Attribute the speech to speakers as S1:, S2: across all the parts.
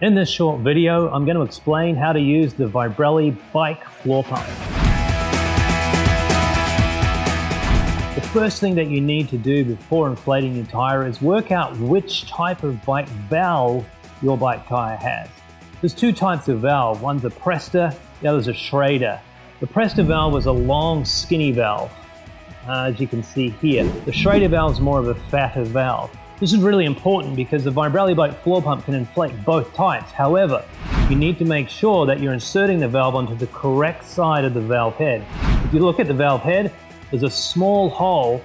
S1: In this short video, I'm going to explain how to use the Vibrelli bike floor pump. The first thing that you need to do before inflating your tire is work out which type of bike valve your bike tire has. There's two types of valve. One's a Presta, the other's a Schrader. The Presta valve is a long, skinny valve, as you can see here. The Schrader valve is more of a fatter valve. This is really important because the Vibrelli bike floor pump can inflate both types. However, you need to make sure that you're inserting the valve onto the correct side of the valve head. If you look at the valve head, there's a small hole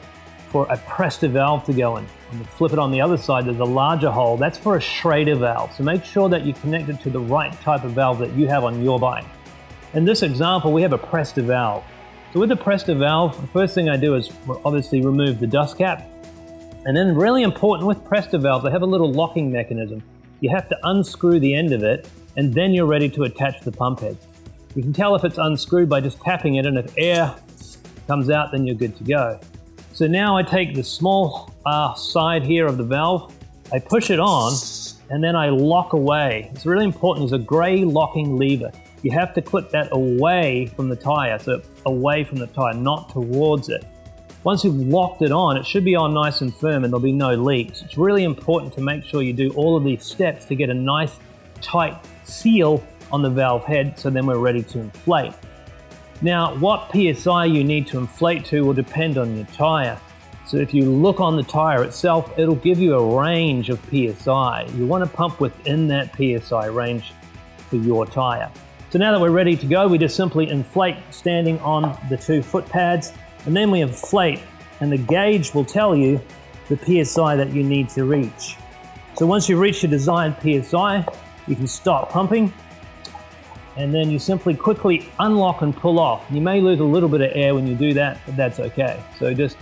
S1: for a Presta valve to go in. When you flip it on the other side, there's a larger hole. That's for a Schrader valve. So make sure that you connect it to the right type of valve that you have on your bike. In this example, we have a Presta valve. So with the Presta valve, the first thing I do is obviously remove the dust cap. And then really important with Presta valves, they have a little locking mechanism. You have to unscrew the end of it, and then you're ready to attach the pump head. You can tell if it's unscrewed by just tapping it, and if air comes out, then you're good to go. So now I take the small side here of the valve, I push it on, and then I lock away. It's really important, there's a gray locking lever. You have to clip that away from the tire, so away from the tire, not towards it. Once you've locked it on, it should be on nice and firm and there'll be no leaks. It's really important to make sure you do all of these steps to get a nice tight seal on the valve head, so then we're ready to inflate. Now, what PSI you need to inflate to will depend on your tire. So if you look on the tire itself, it'll give you a range of PSI. You want to pump within that PSI range for your tire. So now that we're ready to go, we just simply inflate standing on the two foot pads. And then we inflate, and the gauge will tell you the PSI that you need to reach. So once you reach your desired PSI, you can stop pumping, and then you simply quickly unlock and pull off. You may lose a little bit of air when you do that, but that's okay. So just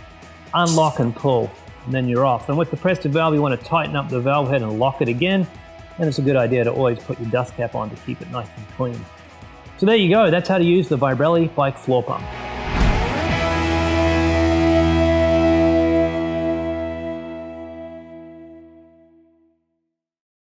S1: unlock and pull, and then you're off. And with the Presta valve, you want to tighten up the valve head and lock it again. And it's a good idea to always put your dust cap on to keep it nice and clean. So there you go, that's how to use the Vibrelli bike floor pump.